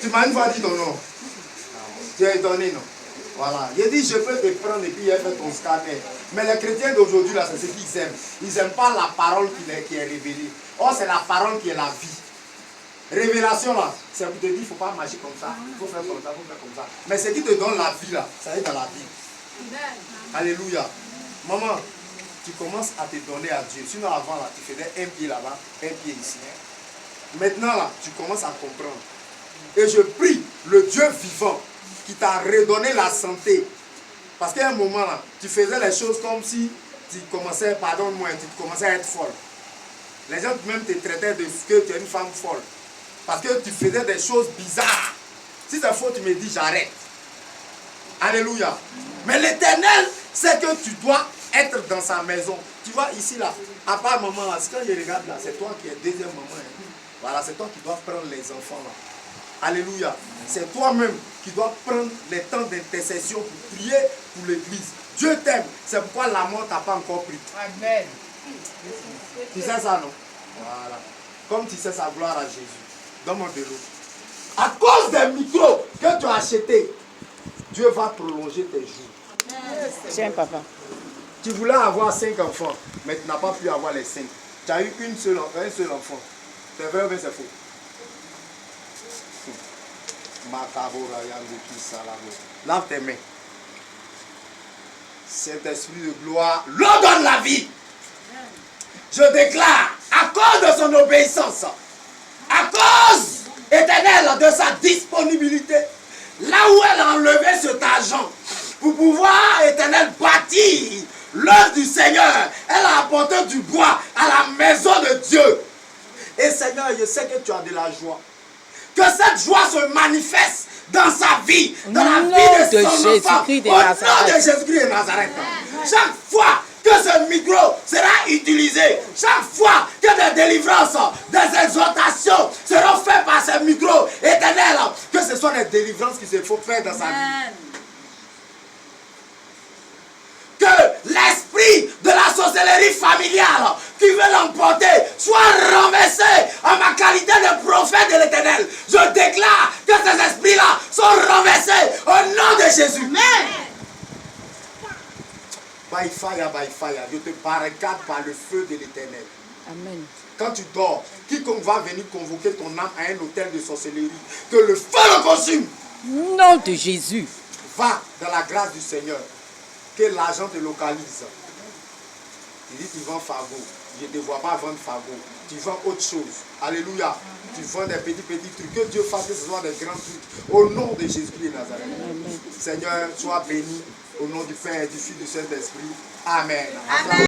Tu m'as une fois dit ton nom. Tu as étonné, non? Voilà. Il dit, je peux te prendre et puis il fait ton scanner. Mais les chrétiens d'aujourd'hui, là, c'est ce qu'ils aiment. Ils n'aiment pas la parole qui est révélée. Or, c'est la parole qui est la vie. Révélation, là, c'est pour te dire, il ne faut pas marcher comme ça. Il faut faire comme ça, il faut faire comme ça. Mais ce qui te donne la vie, là, ça est dans la vie. Alléluia. Maman, tu commences à te donner à Dieu. Sinon, avant, là, tu faisais un pied là-bas, un pied ici. Maintenant, là, tu commences à comprendre. Et je prie le Dieu vivant qui t'a redonné la santé. Parce qu'à un moment, là, tu faisais les choses comme si tu commençais, pardonne-moi, tu commençais à être folle. Les gens même te traitaient de ce que tu es une femme folle. Parce que tu faisais des choses bizarres. Si c'est faux, tu me dis, j'arrête. Alléluia. Mais l'Éternel sait que tu dois être dans sa maison. Tu vois, ici, là, à part maman, là, quand je regarde, là, c'est toi qui es deuxième maman. Hein. Voilà, c'est toi qui dois prendre les enfants, là. Alléluia. C'est toi-même qui dois prendre les temps d'intercession pour prier pour l'église. Dieu t'aime. C'est pourquoi la mort t'a pas encore pris. Amen. Tu sais ça, non? Voilà. Comme tu sais sa gloire à Jésus. Donne-moi de l'eau. À cause des micros que tu as achetés, Dieu va prolonger tes jours. Tiens, papa. Tu voulais avoir 5 enfants, mais tu n'as pas pu avoir les 5. Tu as eu un seul enfant. C'est vrai ou bien c'est faux? Lave tes mains. Saint-Esprit de gloire, l'eau donne la vie. Je déclare, à cause de son obéissance, à cause éternelle de sa disponibilité, là où elle a enlevé cet argent, pour pouvoir, éternel, bâtir l'œuvre du Seigneur, elle a apporté du bois à la maison de Dieu. Et Seigneur, je sais que tu as de la joie. Que cette joie se manifeste dans sa vie, dans la vie de son enfant. Au nom de Jésus-Christ de Nazareth. Chaque fois que ce micro sera utilisé, chaque fois que des délivrances, des exhortations seront faites par ce micro éternel, que ce soit des délivrances qu'il faut faire dans sa vie. Que l'esprit de la sorcellerie familiale qui veut l'emporter soit renversé en ma qualité de prophète de l'Éternel. Je déclare que ces esprits-là sont renversés au nom de Jésus. Amen. By fire, je te barricade par le feu de l'Éternel. Amen. Quand tu dors, quiconque va venir convoquer ton âme à un hôtel de sorcellerie, que le feu le consume. Nom de Jésus. Va dans la grâce du Seigneur. Que l'argent te localise. Tu dis, tu vends Fago. Je ne te vois pas vendre Fago. Tu vends autre chose. Alléluia. Tu vends des petits trucs. Que Dieu fasse que ce soit des grands trucs. Au nom de Jésus-Christ de Nazareth. Amen. Seigneur, sois béni. Au nom du Père et du Fils et du Saint-Esprit. Amen. Amen.